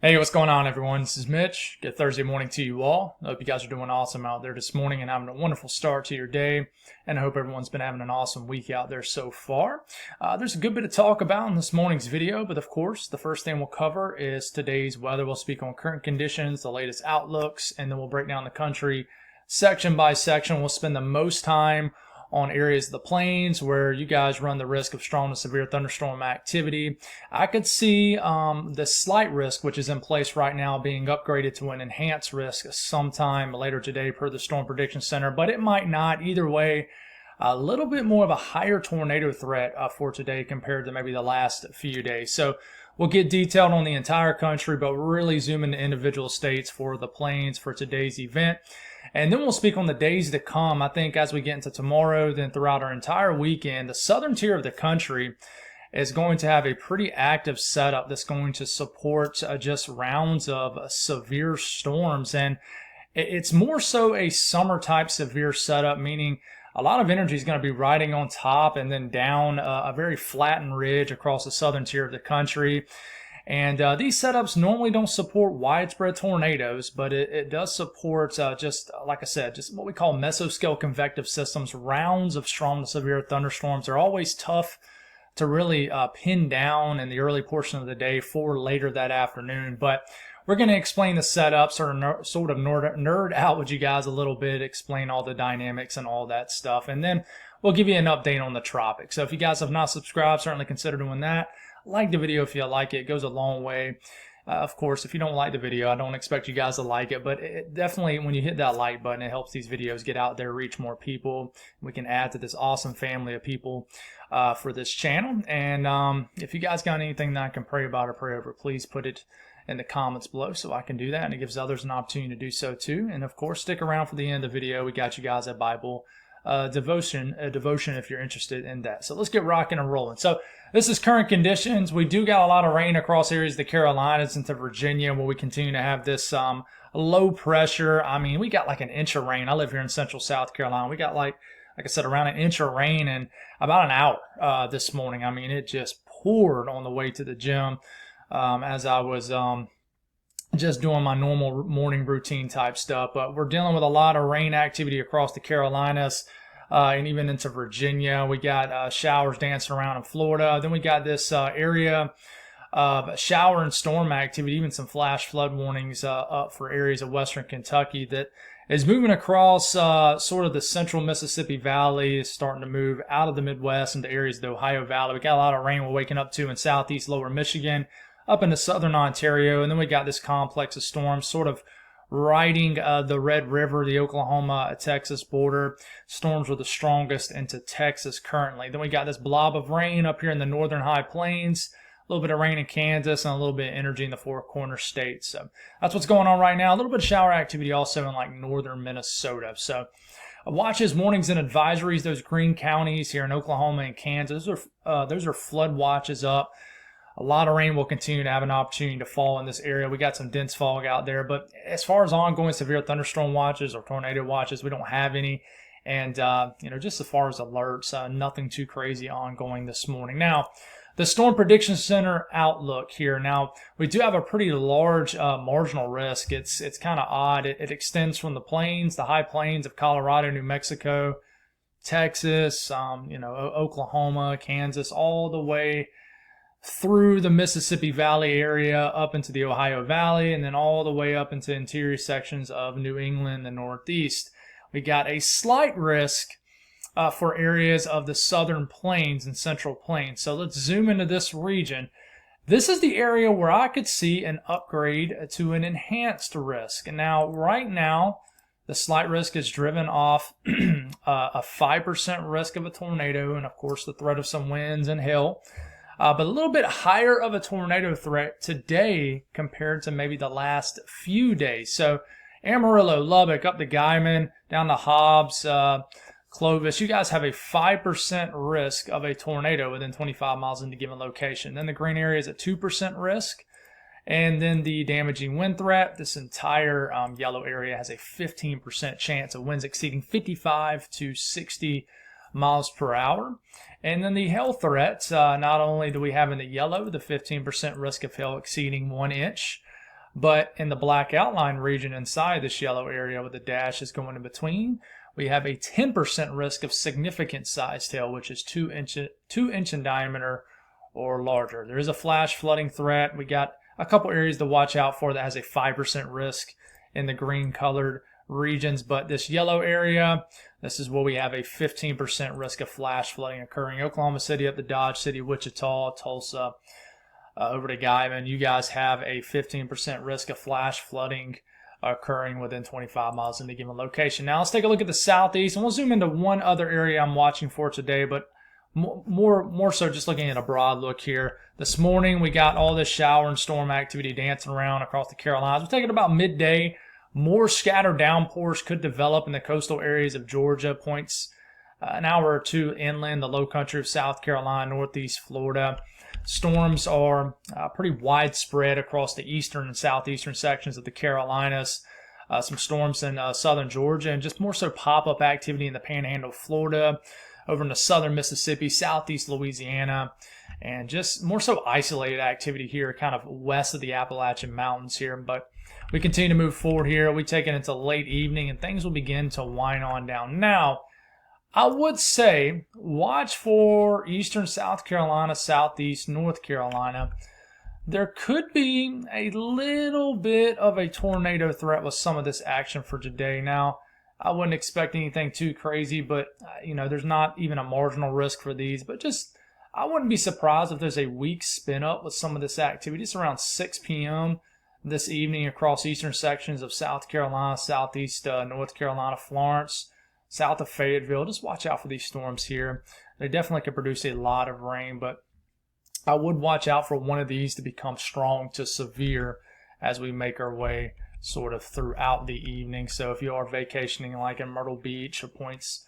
Hey, what's going on, everyone? This is Mitch. Good Thursday morning to you all. I hope you guys are doing awesome out there this morning and having a wonderful start to your day. And I hope everyone's been having an awesome week out there so far. There's a good bit to talk about in this morning's video, but of course, the first thing we'll cover is today's weather. We'll speak on current conditions, the latest outlooks, and then we'll break down the country section by section. We'll spend the most time on areas of the plains where you guys run the risk of strong to severe thunderstorm activity. I could see the slight risk, which is in place right now, being upgraded to an enhanced risk sometime later today per the Storm Prediction Center, but it might not. Either way, a little bit more of a higher tornado threat for today compared to maybe the last few days. So we'll get detailed on the entire country, but really zoom into individual states for the plains for today's event. And then we'll speak on the days to come. I think as we get into tomorrow, then throughout our entire weekend, the southern tier of the country is going to have a pretty active setup that's going to support just rounds of severe storms. And it's more so a summer type severe setup, meaning a lot of energy is going to be riding on top and then down a very flattened ridge across the southern tier of the country. And these setups normally don't support widespread tornadoes, but it does support just, like I said, just what we call mesoscale convective systems, rounds of strong to severe thunderstorms. They're always tough to really pin down in the early portion of the day for later that afternoon. But we're going to explain the setup, sort of nerd out with you guys a little bit, explain all the dynamics and all that stuff. And then we'll give you an update on the tropics. So if you guys have not subscribed, certainly consider doing that. Like the video if you like it. It goes a long way. Of course, if you don't like the video, I don't expect you guys to like it, but it definitely, when you hit that like button, it helps these videos get out there, reach more people. We can add to this awesome family of people for this channel. And if you guys got anything that I can pray about or pray over, please put it in the comments below so I can do that, and it gives others an opportunity to do so too. And of course, stick around for the end of the video. We got you guys a Bible devotion if you're interested in that. So let's get rocking and rolling. So this is current conditions. We do got a lot of rain across areas of the Carolinas into Virginia, where we continue to have this low pressure. I mean, we got like an inch of rain. I live here in central South Carolina. We got like I said, around an inch of rain in about an hour this morning. I mean, it just poured on the way to the gym as I was just doing my normal morning routine type stuff. But we're dealing with a lot of rain activity across the Carolinas and even into Virginia. We got showers dancing around in Florida. Then we got this area of shower and storm activity, even some flash flood warnings up for areas of western Kentucky that is moving across sort of the central Mississippi Valley, is starting to move out of the Midwest into areas of the Ohio Valley. We got a lot of rain we're waking up to in southeast lower Michigan, up into southern Ontario, and then we got this complex of storms sort of riding the Red River, the Oklahoma-Texas border. Storms are the strongest into Texas currently. Then we got this blob of rain up here in the northern high plains, a little bit of rain in Kansas, and a little bit of energy in the Four Corner states. So that's what's going on right now. A little bit of shower activity also in like northern Minnesota. So watches, warnings, and advisories, those green counties here in Oklahoma and Kansas, those are flood watches up. A lot of rain will continue to have an opportunity to fall in this area. We got some dense fog out there, but as far as ongoing severe thunderstorm watches or tornado watches, we don't have any. And, just as far as alerts, nothing too crazy ongoing this morning. Now, the Storm Prediction Center outlook here. Now, we do have a pretty large marginal risk. It's kind of odd. It extends from the plains, the high plains of Colorado, New Mexico, Texas, Oklahoma, Kansas, all the way through the Mississippi Valley area up into the Ohio Valley, and then all the way up into interior sections of New England, the Northeast. We got a slight risk for areas of the southern plains and central plains. So let's zoom into this region. This is the area where I could see an upgrade to an enhanced risk. And now, right now, the slight risk is driven off a 5% risk of a tornado, and of course the threat of some winds and hail. But a little bit higher of a tornado threat today compared to maybe the last few days. So Amarillo, Lubbock, up to Guyman, down to Hobbs, Clovis, you guys have a 5% risk of a tornado within 25 miles in a given location. Then the green area is at 2% risk. And then the damaging wind threat, this entire yellow area has a 15% chance of winds exceeding 55 to 60 miles per hour. And then the hail threat, not only do we have in the yellow the 15% risk of hail exceeding 1 inch, But in the black outline region inside this yellow area with the dashes going in between, we have a 10% risk of significant size hail, which is 2 inch in diameter or larger. There is a flash flooding threat. We got a couple areas to watch out for that has a 5% risk in the green colored regions, but this yellow area, this is where we have a 15% risk of flash flooding occurring. Oklahoma City up to Dodge City, Wichita, Tulsa, over to Guyman, you guys have a 15% risk of flash flooding occurring within 25 miles in a given location. Now let's take a look at the southeast, and we'll zoom into one other area I'm watching for today, but more so just looking at a broad look here. This morning we got all this shower and storm activity dancing around across the Carolinas. We're taking about midday. More scattered downpours could develop in the coastal areas of Georgia, points an hour or two inland, the low country of South Carolina, northeast Florida. Storms are pretty widespread across the eastern and southeastern sections of the Carolinas. Some storms in southern Georgia, and just more so pop-up activity in the panhandle of Florida, over into southern Mississippi, southeast Louisiana, and just more so isolated activity here kind of west of the Appalachian Mountains here. But we continue to move forward here. We take it into late evening, and things will begin to wind on down. Now, I would say watch for eastern South Carolina, southeast North Carolina. There could be a little bit of a tornado threat with some of this action for today. Now, I wouldn't expect anything too crazy, but there's not even a marginal risk for these. But just, I wouldn't be surprised if there's a weak spin up with some of this activity. It's around 6 p.m. this evening across eastern sections of South Carolina, southeast North Carolina, Florence, south of Fayetteville. Just watch out for these storms here. They definitely could produce a lot of rain, but I would watch out for one of these to become strong to severe as we make our way sort of throughout the evening. So if you are vacationing like in Myrtle Beach or points,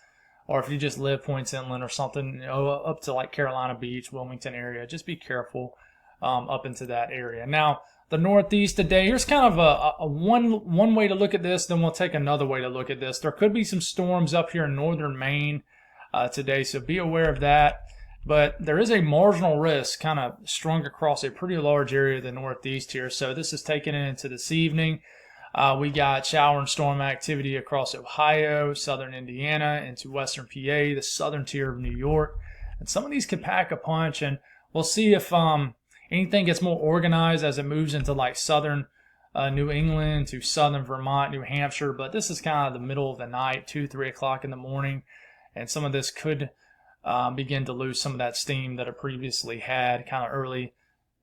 or if you just live points inland or something, up to like Carolina Beach, Wilmington area, just be careful up into that area. Now, the Northeast today, here's kind of a one way to look at this, then we'll take another way to look at this. There could be some storms up here in northern Maine today, so be aware of that. But there is a marginal risk kind of strung across a pretty large area of the Northeast here. So this is taken into this evening. We got shower and storm activity across Ohio, southern Indiana, into western PA, the southern tier of New York. And some of these could pack a punch, and we'll see if anything gets more organized as it moves into like southern New England to southern Vermont, New Hampshire. But this is kind of the middle of the night, 2, 3 o'clock in the morning. And some of this could begin to lose some of that steam that it previously had kind of early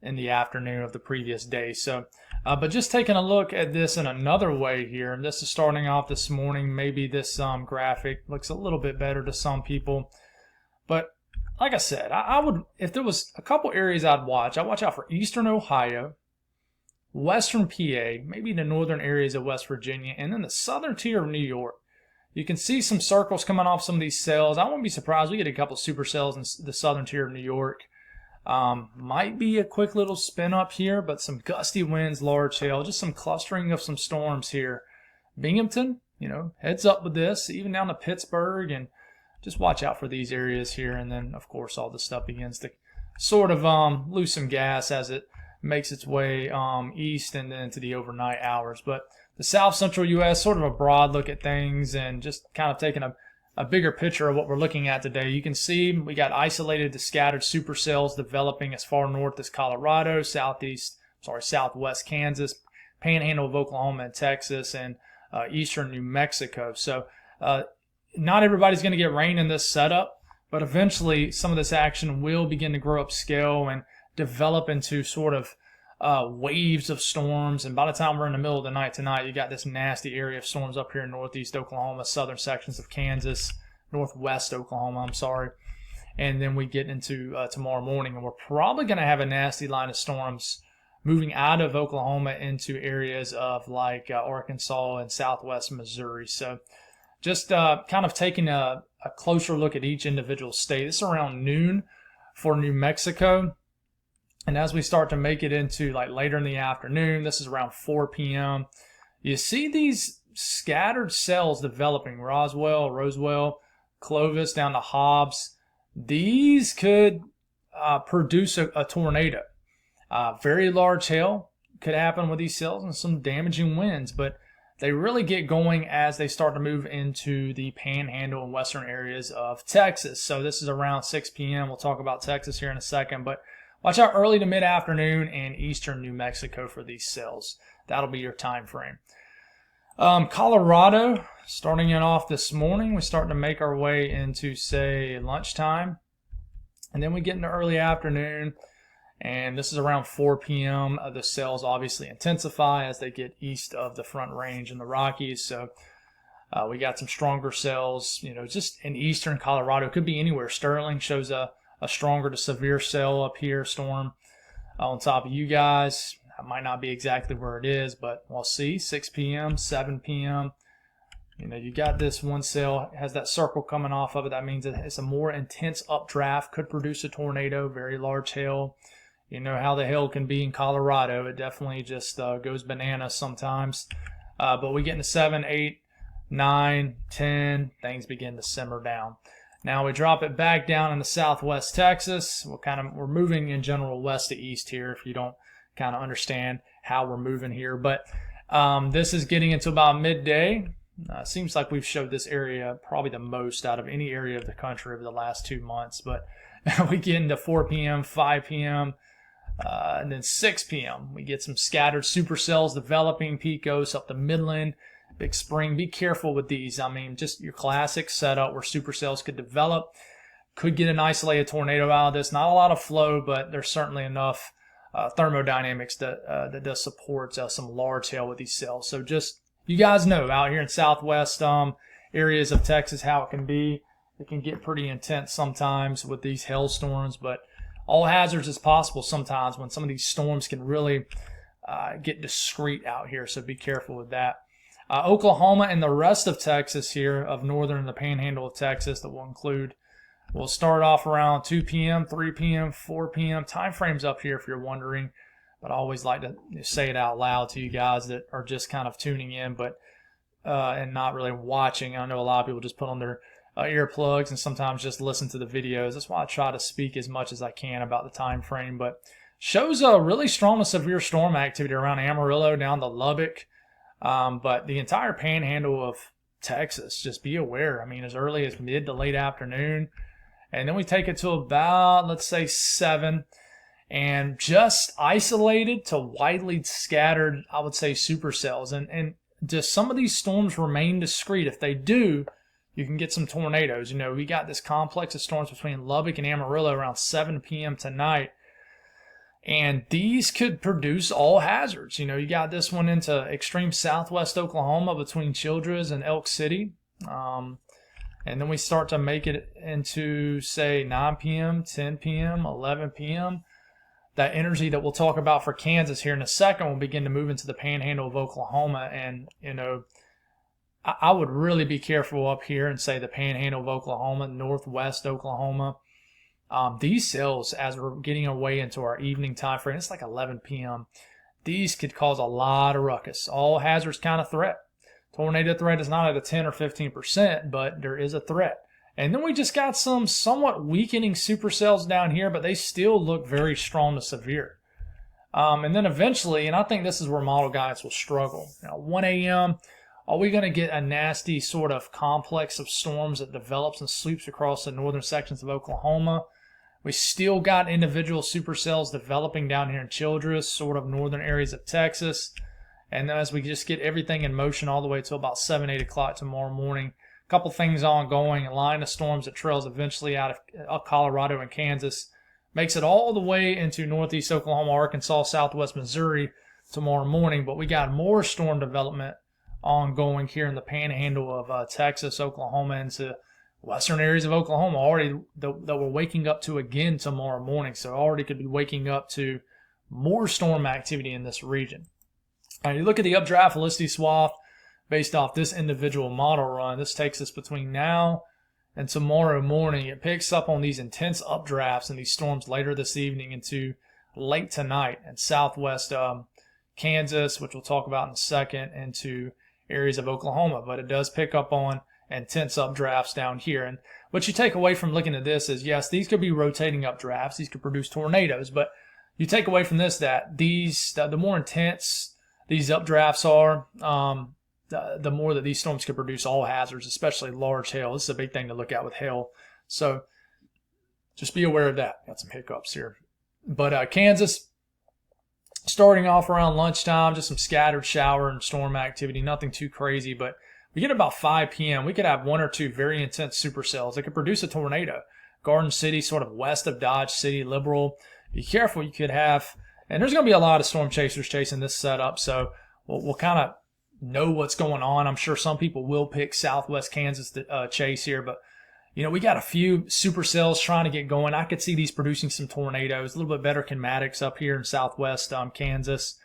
in the afternoon of the previous day. So, but just taking a look at this in another way here, and this is starting off this morning. Maybe this graphic looks a little bit better to some people. But like I said, I would, if there was a couple areas I'd watch out for eastern Ohio, western PA, maybe the northern areas of West Virginia, and then the southern tier of New York. You can see some circles coming off some of these cells. I wouldn't be surprised we get a couple supercells in the southern tier of New York. Might be a quick little spin up here, but some gusty winds, large hail, just some clustering of some storms here. Binghamton, heads up with this, even down to Pittsburgh, and just watch out for these areas here. And then, of course, all this stuff begins to sort of lose some gas as it makes its way east and then to the overnight hours. But the south central U.S., sort of a broad look at things and just kind of taking a bigger picture of what we're looking at today. You can see we got isolated to scattered supercells developing as far north as Colorado, southwest Kansas, panhandle of Oklahoma and Texas, and eastern New Mexico. So not everybody's going to get rain in this setup, but eventually some of this action will begin to grow up scale and develop into sort of waves of storms. And by the time we're in the middle of the night tonight, you got this nasty area of storms up here in northeast Oklahoma, southern sections of Kansas, northwest Oklahoma, and then we get into tomorrow morning, and we're probably going to have a nasty line of storms moving out of Oklahoma into areas of like Arkansas and southwest Missouri. So just kind of taking a closer look at each individual state. This is around noon for New Mexico. And as we start to make it into like later in the afternoon, this is around 4 p.m., you see these scattered cells developing. Roswell, Clovis, down to Hobbs. These could produce a tornado. Very large hail, could happen with these cells and some damaging winds, but they really get going as they start to move into the panhandle and western areas of Texas. So this is around 6 p.m. We'll talk about Texas here in a second, but watch out early to mid-afternoon and eastern New Mexico for these cells. That'll be your time frame. Colorado, starting it off this morning, we're starting to make our way into, say, lunchtime. And then we get into early afternoon, and this is around 4 p.m. The cells obviously intensify as they get east of the Front Range in the Rockies. So we got some stronger cells, just in eastern Colorado. It could be anywhere. Sterling shows a stronger to severe cell up here, storm on top of you guys. That might not be exactly where it is, but we'll see. 6 p.m., 7 p.m. You got this one cell, has that circle coming off of it. That means it's a more intense updraft, could produce a tornado, very large hail. You know how the hail can be in Colorado. It definitely just goes bananas sometimes. But we get into 7, 8, 9, 10, things begin to simmer down. Now we drop it back down into southwest Texas. We're moving in general west to east here if you don't kind of understand how we're moving here. But this is getting into about midday. Seems like we've showed this area probably the most out of any area of the country over the last 2 months. But we get into 4 p.m., 5 p.m., and then 6 p.m. We get some scattered supercells developing, Pecos up the Midland, Big Spring. Be careful with these. I mean, just your classic setup where supercells could develop. Could get an isolated tornado out of this. Not a lot of flow, but there's certainly enough thermodynamics that does support some large hail with these cells. So just, you guys know, out here in southwest areas of Texas how it can be. It can get pretty intense sometimes with these hailstorms, but all hazards is possible sometimes when some of these storms can really get discreet out here, so be careful with that. Oklahoma and the rest of Texas here, of northern and the panhandle of Texas that we'll include, we'll start off around 2 p.m., 3 p.m., 4 p.m. Time frames up here if you're wondering, but I always like to say it out loud to you guys that are just kind of tuning in but and not really watching. I know a lot of people just put on their earplugs and sometimes just listen to the videos. That's why I try to speak as much as I can about the time frame. But shows a really strong to severe storm activity around Amarillo down to Lubbock. But the entire panhandle of Texas, just be aware. I mean, as early as mid to late afternoon. And then we take it to about, let's say, 7. And just isolated to widely scattered, I would say, supercells. And does some of these storms remain discrete? If they do, you can get some tornadoes. We got this complex of storms between Lubbock and Amarillo around 7 p.m. tonight. And these could produce all hazards. You got this one into extreme southwest Oklahoma between Childress and Elk City. And then we start to make it into, say, 9 p.m., 10 p.m., 11 p.m. That energy that we'll talk about for Kansas here in a second will begin to move into the panhandle of Oklahoma. And, I would really be careful up here and say the panhandle of Oklahoma, northwest Oklahoma. These cells, as we're getting away into our evening time frame, it's like 11 p.m., these could cause a lot of ruckus. All hazards kind of threat. Tornado threat is not at a 10 or 15%, but there is a threat. And then we just got some somewhat weakening supercells down here, but they still look very strong to severe. And then eventually, and I think this is where model guidance will struggle. 1 a.m., are we going to get a nasty sort of complex of storms that develops and sweeps across the northern sections of Oklahoma? We still got individual supercells developing down here in Childress, sort of northern areas of Texas. And as we just get everything in motion all the way to about 7, 8 o'clock tomorrow morning, a couple things ongoing, a line of storms that trails eventually out of Colorado and Kansas, makes it all the way into northeast Oklahoma, Arkansas, southwest Missouri tomorrow morning. But we got more storm development ongoing here in the panhandle of Texas, Oklahoma, into western areas of Oklahoma already that we're waking up to again tomorrow morning. So already could be waking up to more storm activity in this region. Now you look at the updraft velocity swath based off this individual model run. This takes us between now and tomorrow morning. It picks up on these intense updrafts and these storms later this evening into late tonight in southwest Kansas, which we'll talk about in a second, into areas of Oklahoma. But it does pick up on intense updrafts down here. And what you take away from looking at this is, yes, these could be rotating updrafts. These could produce tornadoes, but you take away from this that the more intense these updrafts are, the more that these storms could produce all hazards, especially large hail. This is a big thing to look at with hail. So just be aware of that. Got some hiccups here. But Kansas, starting off around lunchtime, just some scattered shower and storm activity, nothing too crazy. But we get about 5 p.m., we could have one or two very intense supercells that could produce a tornado. Garden City, sort of west of Dodge City, Liberal. Be careful, you could have, and there's going to be a lot of storm chasers chasing this setup, so we'll kind of know what's going on. I'm sure some people will pick Southwest Kansas to chase here, but we got a few supercells trying to get going. I could see these producing some tornadoes, a little bit better kinematics up here in Southwest Kansas,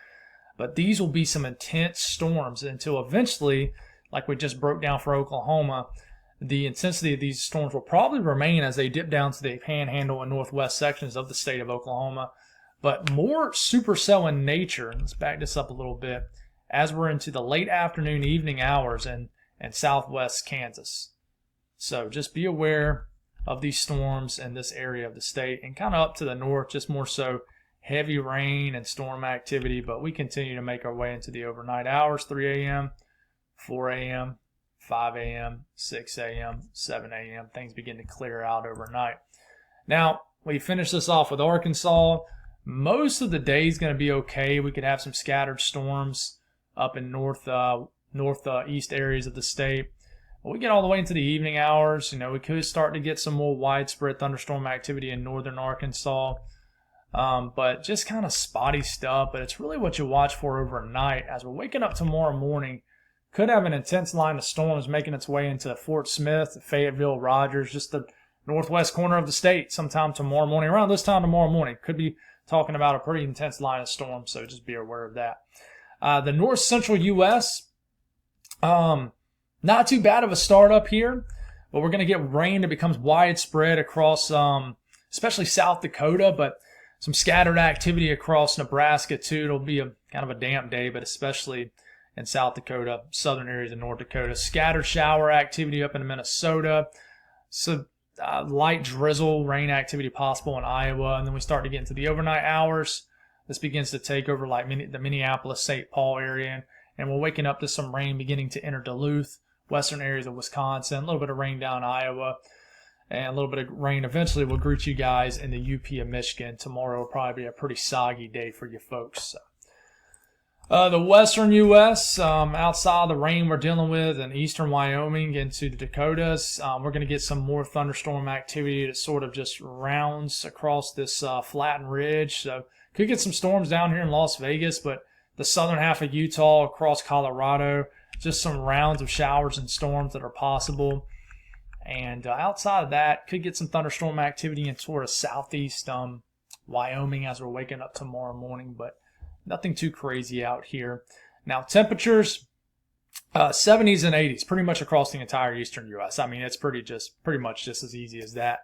but these will be some intense storms until eventually, like we just broke down for Oklahoma, the intensity of these storms will probably remain as they dip down to the panhandle and northwest sections of the state of Oklahoma, but more supercell in nature. Let's back this up a little bit as we're into the late afternoon, evening hours in southwest Kansas. So just be aware of these storms in this area of the state, and kind of up to the north, just more so heavy rain and storm activity, but we continue to make our way into the overnight hours, 3 a.m., 4 a.m., 5 a.m., 6 a.m., 7 a.m. Things begin to clear out overnight. Now, we finish this off with Arkansas. Most of the day is going to be okay. We could have some scattered storms up in northeast areas of the state. But we get all the way into the evening hours. We could start to get some more widespread thunderstorm activity in northern Arkansas. But just kind of spotty stuff. But it's really what you watch for overnight. As we're waking up tomorrow morning, could have an intense line of storms making its way into Fort Smith, Fayetteville, Rogers, just the northwest corner of the state sometime tomorrow morning. Around this time tomorrow morning, could be talking about a pretty intense line of storms, so just be aware of that. The north central U.S., not too bad of a start up here, but we're going to get rain that becomes widespread across especially South Dakota, but some scattered activity across Nebraska too. It'll be a kind of a damp day, but especially in South Dakota, southern areas of North Dakota. Scattered shower activity up in Minnesota. So light drizzle, rain activity possible in Iowa. And then we start to get into the overnight hours. This begins to take over like the Minneapolis-St. Paul area. And we're waking up to some rain beginning to enter Duluth, western areas of Wisconsin, a little bit of rain down Iowa, and a little bit of rain eventually will greet you guys in the UP of Michigan. Tomorrow will probably be a pretty soggy day for you folks. So. The western U.S., outside the rain we're dealing with in eastern Wyoming into the Dakotas, we're going to get some more thunderstorm activity that sort of just rounds across this flattened ridge. So could get some storms down here in Las Vegas, but the southern half of Utah across Colorado, just some rounds of showers and storms that are possible. And outside of that, could get some thunderstorm activity in sort of southeast Wyoming as we're waking up tomorrow morning, but nothing too crazy out here. Now, temperatures, 70s and 80s, pretty much across the entire eastern U.S. I mean, it's pretty much just as easy as that.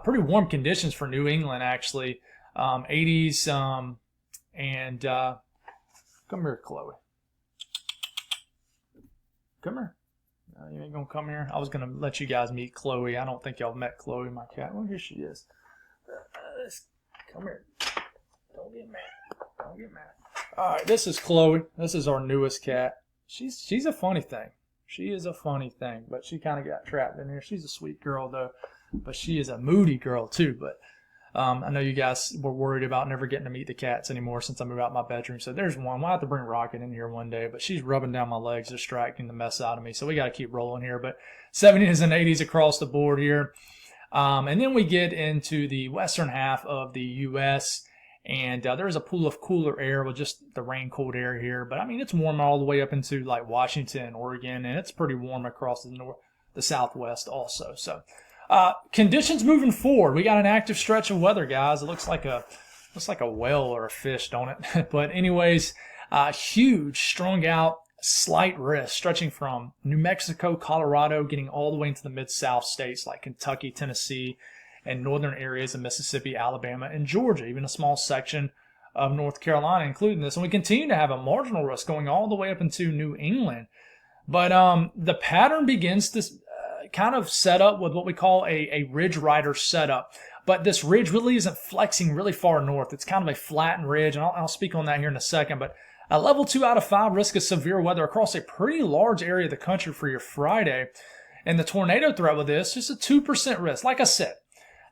Pretty warm conditions for New England, actually. 80s, and come here, Chloe. Come here. You ain't gonna come here? I was gonna let you guys meet Chloe. I don't think y'all met Chloe, my cat. Well, here she is. Come here. Don't get mad. Don't get mad. All right, this is Chloe. This is our newest cat. She's a funny thing. She is a funny thing, but she kind of got trapped in here. She's a sweet girl, though, but she is a moody girl, too. But I know you guys were worried about never getting to meet the cats anymore since I moved out my bedroom. So there's one. We'll have to bring Rocket in here one day, but she's rubbing down my legs, distracting the mess out of me. So we got to keep rolling here. But 70s and 80s across the board here. And then we get into the western half of the U.S., and there's a pool of cooler air with just the rain cold air here. But I mean, it's warm all the way up into like Washington, Oregon, and it's pretty warm across the southwest also. So conditions moving forward, we got an active stretch of weather, guys. It looks like a whale or a fish, don't it? But anyways, huge, strung out, slight risk stretching from New Mexico, Colorado, getting all the way into the mid-south states like Kentucky, Tennessee, and northern areas of Mississippi, Alabama, and Georgia, even a small section of North Carolina, including this. And we continue to have a marginal risk going all the way up into New England. But the pattern begins to kind of set up with what we call a ridge rider setup. But this ridge really isn't flexing really far north. It's kind of a flattened ridge, and I'll speak on that here in a second. But a level 2 out of 5 risk of severe weather across a pretty large area of the country for your Friday. And the tornado threat with this, just a 2% risk. Like I said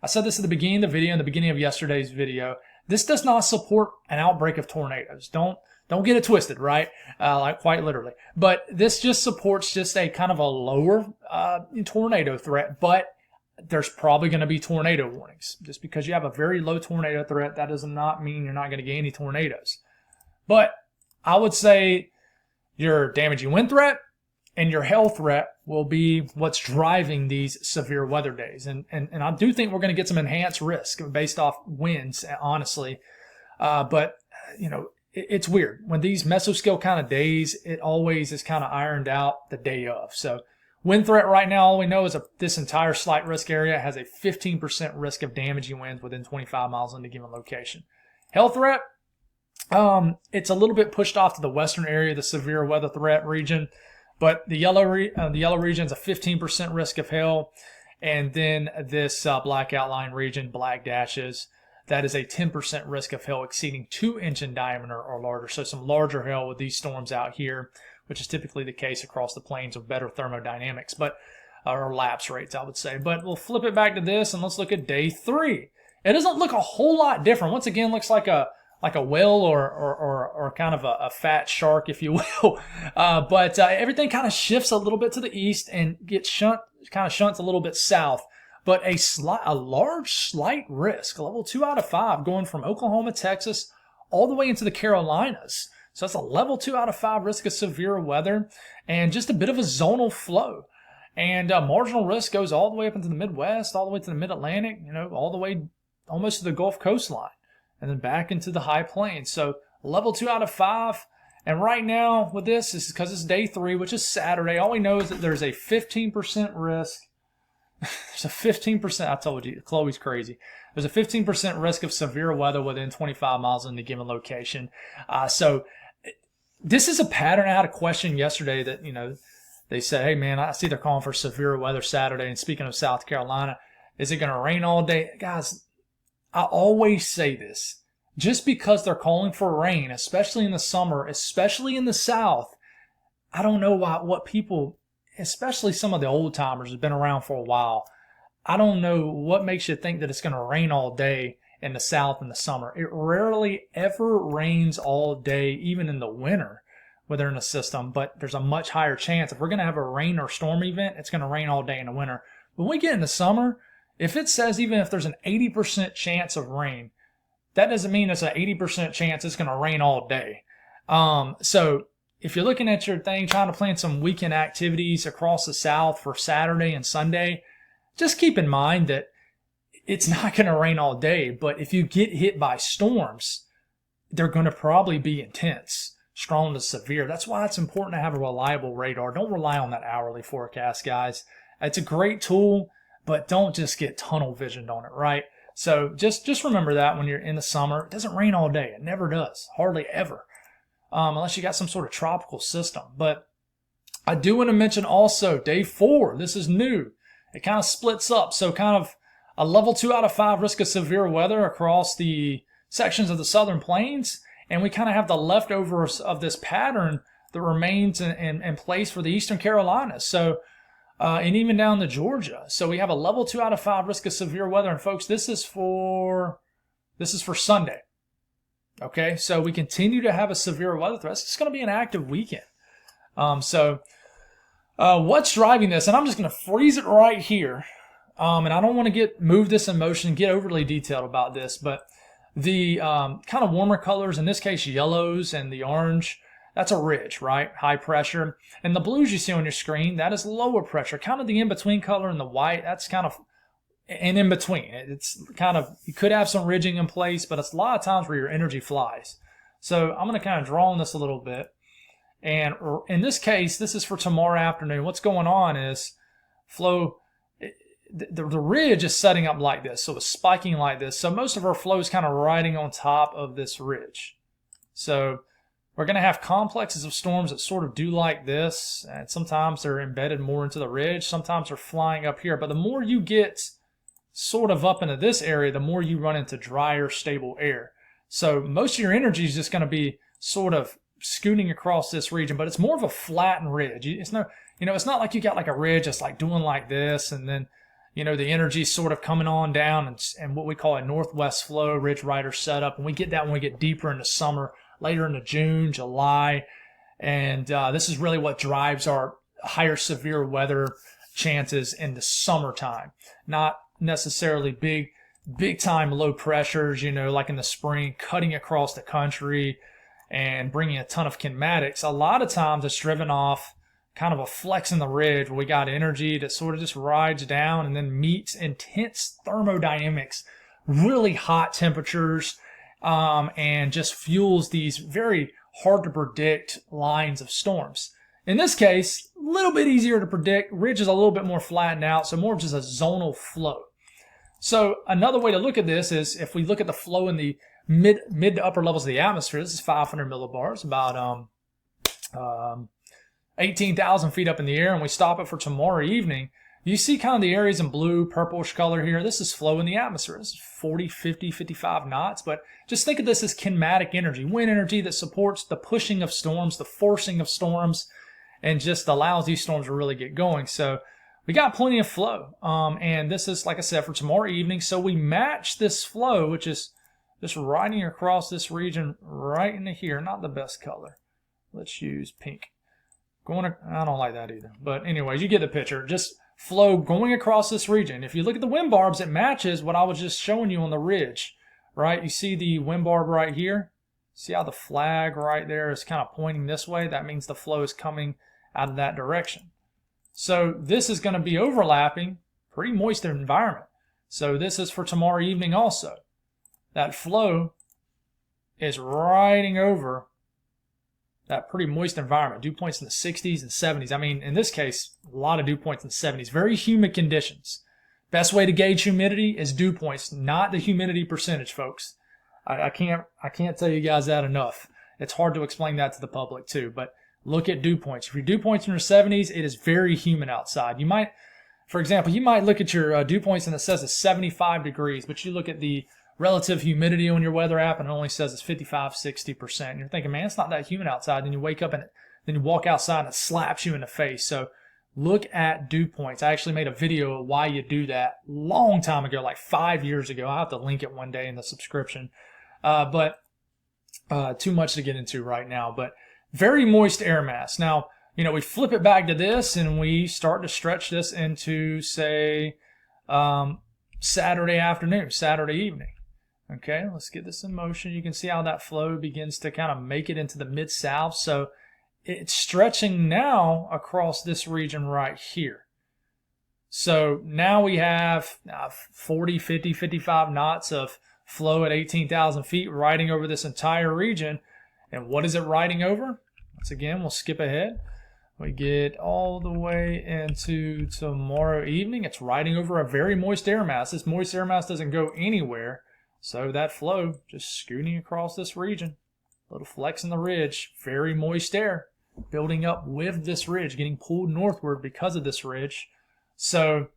this at the beginning of the video, in the beginning of yesterday's video. This does not support an outbreak of tornadoes. Don't get it twisted, right? Like quite literally. But this just supports just a kind of a lower tornado threat, but there's probably going to be tornado warnings. Just because you have a very low tornado threat, that does not mean you're not going to get any tornadoes. But I would say your damaging wind threat and your hail threat will be what's driving these severe weather days. And I do think we're going to get some enhanced risk based off winds, honestly. But, it's weird. When these mesoscale kind of days, it always is kind of ironed out the day of. So wind threat right now, all we know is this entire slight risk area has a 15% risk of damaging winds within 25 miles in a given location. Hail threat, it's a little bit pushed off to the western area, the severe weather threat region. But the yellow region is a 15% risk of hail. And then this black outline region, black dashes, that is a 10% risk of hail exceeding 2-inch in diameter or larger. So some larger hail with these storms out here, which is typically the case across the plains with better thermodynamics, or lapse rates, I would say. But we'll flip it back to this, and let's look at day 3. It doesn't look a whole lot different. Once again, looks like a whale or kind of a fat shark, if you will. But everything kind of shifts a little bit to the east and shunts a little bit south. But a large slight risk, level 2 out of 5, going from Oklahoma, Texas, all the way into the Carolinas. So that's a level 2 out of 5 risk of severe weather and just a bit of a zonal flow. And marginal risk goes all the way up into the Midwest, all the way to the Mid-Atlantic, all the way almost to the Gulf coastline, and then back into the high plains. So level 2 out of 5. And right now with this is because it's day 3, which is Saturday. All we know is that there's a 15% risk. There's a 15%, I told you, Chloe's crazy. There's a 15% risk of severe weather within 25 miles in a given location. So this is a pattern. I had a question yesterday that, they said, hey man, I see they're calling for severe weather Saturday. And speaking of South Carolina, is it going to rain all day? Guys, I always say this. Just because they're calling for rain, especially in the summer, especially in the South, I don't know what people, especially some of the old timers who've been around for a while, I don't know what makes you think that it's going to rain all day in the South in the summer. It rarely ever rains all day, even in the winter when they're in a system, but there's a much higher chance. If we're going to have a rain or storm event, it's going to rain all day in the winter. When we get in the summer, if it says even if there's an 80% chance of rain, that doesn't mean it's an 80% chance it's going to rain all day. So if you're looking at your thing, trying to plan some weekend activities across the South for Saturday and Sunday, just keep in mind that it's not going to rain all day. But if you get hit by storms, they're going to probably be intense, strong to severe. That's why it's important to have a reliable radar. Don't rely on that hourly forecast, guys. It's a great tool, but don't just get tunnel visioned on it, right? So just remember that when you're in the summer. It doesn't rain all day. It never does. Hardly ever. Unless you got some sort of tropical system. But I do want to mention also day 4. This is new. It kind of splits up. So kind of a level 2 out of 5 risk of severe weather across the sections of the southern plains. And we kind of have the leftovers of this pattern that remains in place for the eastern Carolinas. So, and even down to Georgia. So we have a level 2 out of 5 risk of severe weather. And folks, this is for Sunday. Okay, so we continue to have a severe weather threat. It's going to be an active weekend. What's driving this? And I'm just going to freeze it right here. And I don't want to move this in motion, get overly detailed about this, but the kind of warmer colors, in this case yellows and the orange, that's a ridge, right? High pressure. And the blues you see on your screen, that is lower pressure. Kind of the in-between color and the white, that's kind of and in between. It's kind of, you could have some ridging in place, but it's a lot of times where your energy flies. So I'm going to kind of draw on this a little bit. And in this case, this is for tomorrow afternoon. What's going on is flow, the ridge is setting up like this. So it's spiking like this. So most of our flow is kind of riding on top of this ridge. So we're going to have complexes of storms that sort of do like this. And sometimes they're embedded more into the ridge. Sometimes they're flying up here. But the more you get sort of up into this area, the more you run into drier, stable air. So most of your energy is just going to be sort of scooting across this region, but it's more of a flattened ridge. It's no, it's not like you got like a ridge that's like doing like this, and then, the energy is sort of coming on down, and what we call a northwest flow ridge rider setup. And we get that when we get deeper into summer, later into June, July. And this is really what drives our higher severe weather chances in the summertime, not necessarily big time low pressures, like in the spring, cutting across the country and bringing a ton of kinematics. A lot of times it's driven off kind of a flex in the ridge where we got energy that sort of just rides down and then meets intense thermodynamics, really hot temperatures, and just fuels these very hard to predict lines of storms. In this case, a little bit easier to predict. Ridge is a little bit more flattened out, so more of just a zonal flow. So another way to look at this is if we look at the flow in the mid to upper levels of the atmosphere. This is 500 millibars, about 18,000 feet up in the air, and we stop it for tomorrow evening. You see kind of the areas in blue, purplish color here. This is flow in the atmosphere. This is 40, 50, 55 knots. But just think of this as kinematic energy, wind energy that supports the pushing of storms, the forcing of storms, and just allows these storms to really get going. So we got plenty of flow. And this is, like I said, for tomorrow evening. So we match this flow, which is just riding across this region right into here. Not the best color. Let's use pink. I don't like that either. But anyways, you get the picture. Just flow going across this region. If you look at the wind barbs, it matches what I was just showing you on the ridge, right? You see the wind barb right here? See how the flag right there is kind of pointing this way? That means the flow is coming out of that direction. So this is going to be overlapping pretty moist environment. So this is for tomorrow evening also. That flow is riding over that pretty moist environment. Dew points in the 60s and 70s. I mean, in this case, a lot of dew points in the 70s. Very humid conditions. Best way to gauge humidity is dew points, not the humidity percentage, folks. I can't tell you guys that enough. It's hard to explain that to the public too, but look at dew points. If your dew points in your 70s, it is very humid outside. You might, for example, look at your dew points and it says it's 75 degrees, but you look at the relative humidity on your weather app and it only says it's 55, 60%. And you're thinking, man, it's not that humid outside. Then you wake up and then you walk outside and it slaps you in the face. So look at dew points. I actually made a video of why you do that long time ago, like 5 years ago. I'll have to link it one day in the subscription. But too much to get into right now. But very moist air mass. Now, we flip it back to this and we start to stretch this into, say, Saturday afternoon, Saturday evening. Okay, let's get this in motion. You can see how that flow begins to kind of make it into the mid-south. So it's stretching now across this region right here. So now we have 40, 50, 55 knots of flow at 18,000 feet riding over this entire region. And what is it riding over? Once again, we'll skip ahead. We get all the way into tomorrow evening. It's riding over a very moist air mass. This moist air mass doesn't go anywhere. So that flow just scooting across this region. A little flex in the ridge. Very moist air building up with this ridge, getting pulled northward because of this ridge. So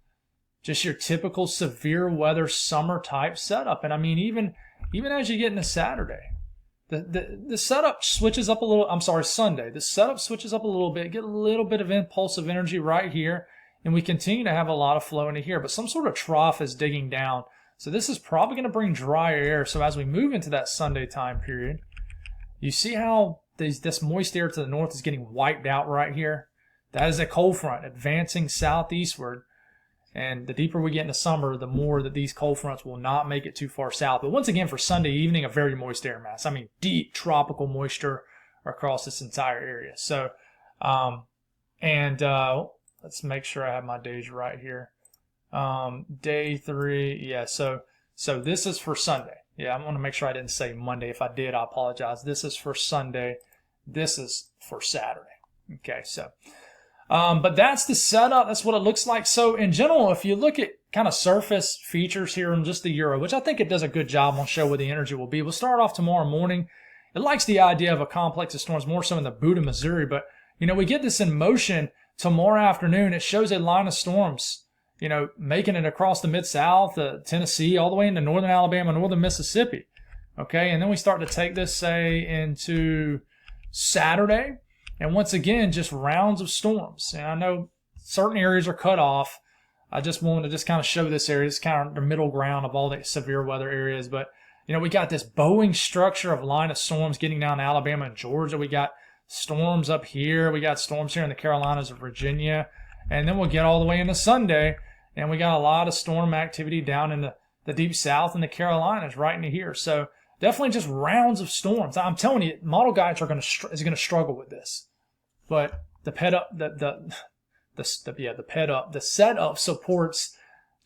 just your typical severe weather summer type setup. And I mean, even as you get into Saturday, the setup switches up a little. Sunday. The setup switches up a little bit. Get a little bit of impulsive energy right here. And we continue to have a lot of flow into here. But some sort of trough is digging down. So this is probably going to bring drier air. So as we move into that Sunday time period, you see how this moist air to the north is getting wiped out right here? That is a cold front advancing southeastward. And the deeper we get into summer, the more that these cold fronts will not make it too far south. But once again, for Sunday evening, a very moist air mass. I mean, deep tropical moisture across this entire area. So, let's make sure I have my days right here. Day 3, yeah, so this is for Sunday. Yeah, I want to make sure I didn't say Monday. If I did, I apologize. This is for Sunday. This is for Saturday. Okay, so, but that's the setup. That's what it looks like. So in general, if you look at kind of surface features here in just the Euro, which I think it does a good job on show where the energy will be. We'll start off tomorrow morning. It likes the idea of a complex of storms more so in the Butte, Missouri, but we get this in motion tomorrow afternoon. It shows a line of storms making it across the Mid-South, Tennessee, all the way into northern Alabama, northern Mississippi. Okay, and then we start to take this, say, into Saturday, and once again, just rounds of storms. And I know certain areas are cut off. I just wanted to just kind of show this area. It's kind of the middle ground of all the severe weather areas. But, we got this bowing structure of line of storms getting down to Alabama and Georgia. We got storms up here. We got storms here in the Carolinas and Virginia. And then we'll get all the way into Sunday, and we got a lot of storm activity down in the deep south and the Carolinas right into here. So definitely just rounds of storms. I'm telling you, model guides is going to struggle with this. But the setup supports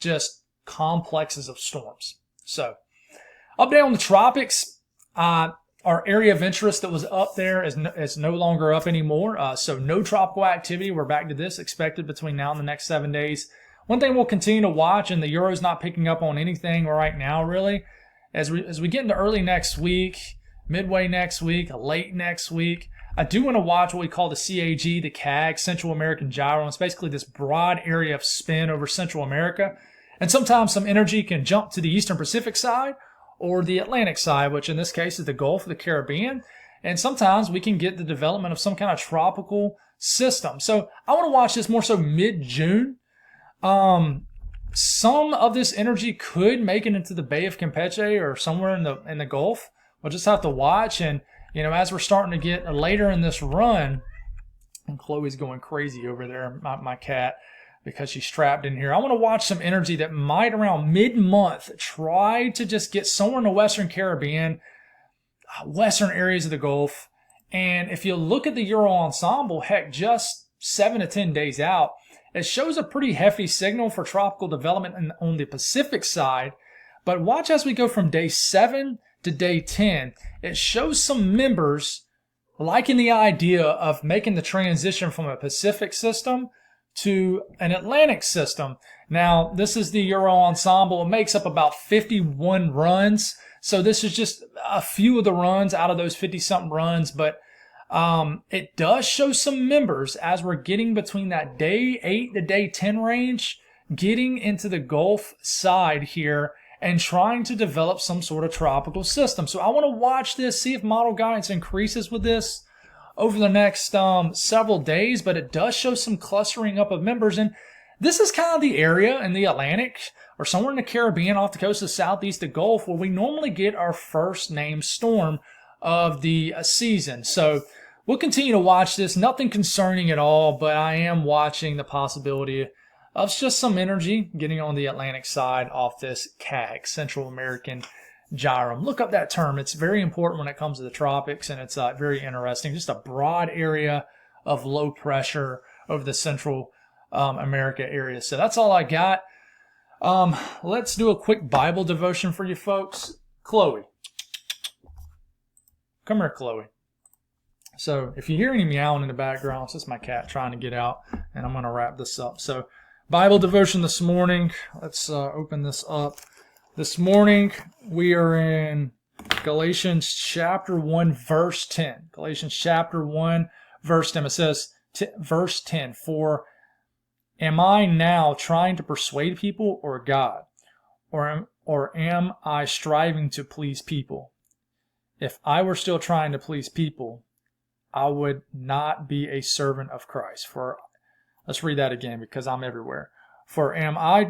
just complexes of storms. So update on the tropics. Our area of interest that was up there is no longer up anymore. So no tropical activity. We're back to this expected between now and the next 7 days. One thing we'll continue to watch, and the Euro's not picking up on anything right now really, as we get into early next week, midway next week, late next week, I do want to watch what we call the CAG, the CAG, Central American Gyro. It's basically this broad area of spin over Central America. And sometimes some energy can jump to the Eastern Pacific side or the Atlantic side, which in this case is the Gulf of the Caribbean. And sometimes we can get the development of some kind of tropical system. So I want to watch this more so mid-June. Some of this energy could make it into the Bay of Campeche or somewhere in the Gulf. We'll just have to watch. And, as we're starting to get later in this run, and Chloe's going crazy over there, my cat, because she's trapped in here. I want to watch some energy that might around mid-month try to just get somewhere in the Western Caribbean, western areas of the Gulf. And if you look at the Euro ensemble, heck, just 7 to 10 days out, it shows a pretty hefty signal for tropical development on the Pacific side. But watch as we go from day 7 to day 10. It shows some members liking the idea of making the transition from a Pacific system to an Atlantic system. Now, this is the Euro ensemble. It makes up about 51 runs. So this is just a few of the runs out of those 50-something runs. But it does show some members as we're getting between that day 8 to day 10 range, getting into the Gulf side here and trying to develop some sort of tropical system. So I want to watch this, see if model guidance increases with this over the next several days, but it does show some clustering up of members. And this is kind of the area in the Atlantic or somewhere in the Caribbean off the coast of the southeast of Gulf where we normally get our first named storm of the season. So we'll continue to watch this. Nothing concerning at all, but I am watching the possibility of just some energy getting on the Atlantic side off this CAG, Central American Gyrum. Look up that term. It's very important when it comes to the tropics, and it's very interesting. Just a broad area of low pressure over the Central America area. So that's all I got. Let's do a quick Bible devotion for you folks. Chloe. Come here, Chloe. So if you hear any meowing in the background, it's just my cat trying to get out, and I'm going to wrap this up. So Bible devotion this morning. Let's open this up. This morning we are in Galatians chapter 1, verse 10. Galatians chapter 1, verse 10. It says, verse 10, "For am I now trying to persuade people or God? Or am I striving to please people? If I were still trying to please people, I would not be a servant of Christ." Let's read that again because I'm everywhere. I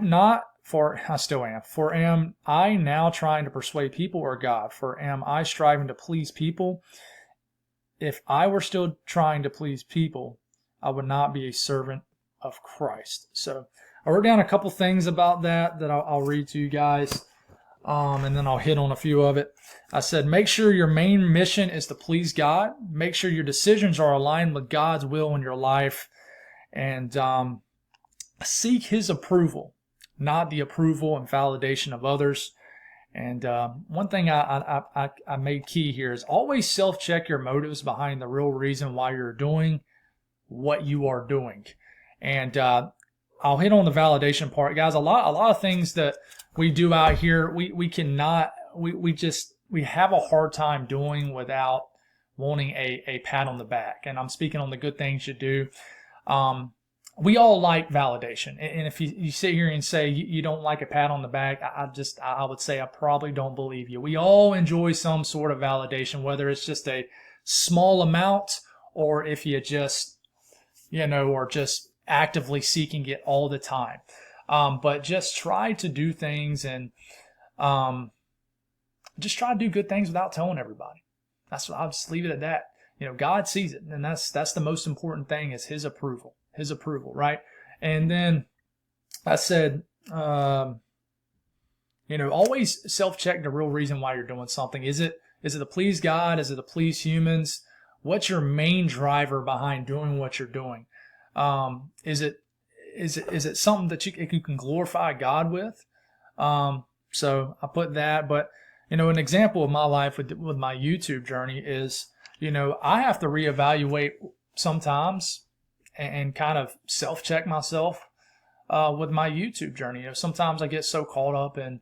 still am. For am I now trying to persuade people or God? For am I striving to please people? If I were still trying to please people, I would not be a servant of Christ. So I wrote down a couple things about that I'll read to you guys. And then I'll hit on a few of it. I said, make sure your main mission is to please God. Make sure your decisions are aligned with God's will in your life. And seek His approval, not the approval and validation of others. And one thing I made key here is always self-check your motives behind the real reason why you're doing what you are doing. And I'll hit on the validation part. Guys, a lot of things that we do out here, we have a hard time doing without wanting a pat on the back. And I'm speaking on the good things you do. we all like validation. And if you sit here and say you don't like a pat on the back, I would say I probably don't believe you. We all enjoy some sort of validation, whether it's just a small amount or if you just, or just actively seeking it all the time. But just try to do things and just try to do good things without telling everybody. I'll just leave it at that. God sees it, and that's the most important thing is His approval, right? And then I said, always self-check the real reason why you're doing something. Is it to please God? Is it to please humans? What's your main driver behind doing what you're doing? Is it something that you can glorify God with? So I put that, but an example of my life with my YouTube journey is, I have to reevaluate sometimes and kind of self-check myself with my YouTube journey. Sometimes I get so caught up in,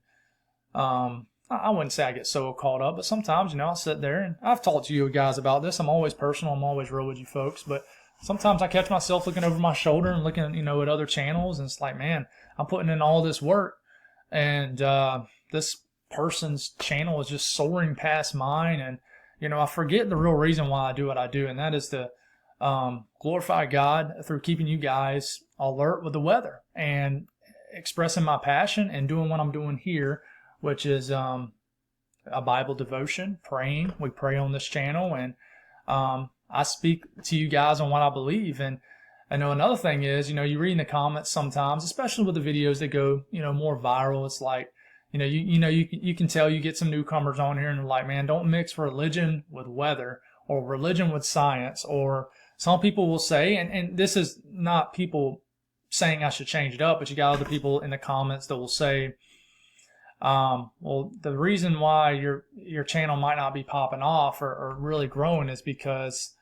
I wouldn't say I get so caught up, but sometimes, I sit there and I've talked to you guys about this. I'm always personal. I'm always real with you folks, but sometimes I catch myself looking over my shoulder and looking, at other channels, and it's like, man, I'm putting in all this work, and this person's channel is just soaring past mine, and I forget the real reason why I do what I do, and that is to glorify God through keeping you guys alert with the weather and expressing my passion and doing what I'm doing here, which is a Bible devotion, praying. We pray on this channel, and I speak to you guys on what I believe. And I know another thing is, you read in the comments sometimes, especially with the videos that go, more viral. It's like, you can tell you get some newcomers on here and they're like, man, don't mix religion with weather or religion with science. Or some people will say, and this is not people saying I should change it up, but you got other people in the comments that will say, well, the reason why your channel might not be popping off or really growing is because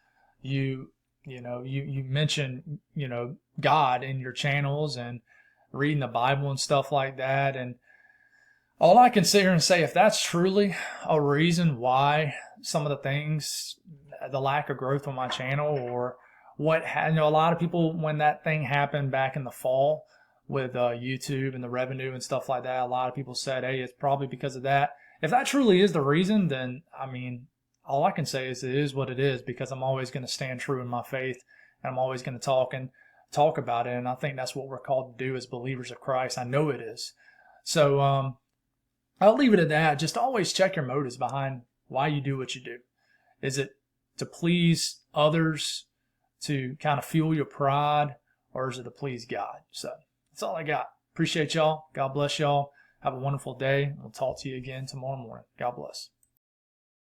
you mention, God in your channels and reading the Bible and stuff like that. And all I can sit here and say, if that's truly a reason why some of the things, the lack of growth on my channel, or a lot of people, when that thing happened back in the fall with YouTube and the revenue and stuff like that, a lot of people said, hey, it's probably because of that. If that truly is the reason, then, all I can say is it is what it is, because I'm always going to stand true in my faith, and I'm always going to talk about it. And I think that's what we're called to do as believers of Christ. I know it is. So I'll leave it at that. Just always check your motives behind why you do what you do. Is it to please others, to kind of fuel your pride, or is it to please God? So that's all I got. Appreciate y'all. God bless y'all. Have a wonderful day. We'll talk to you again tomorrow morning. God bless.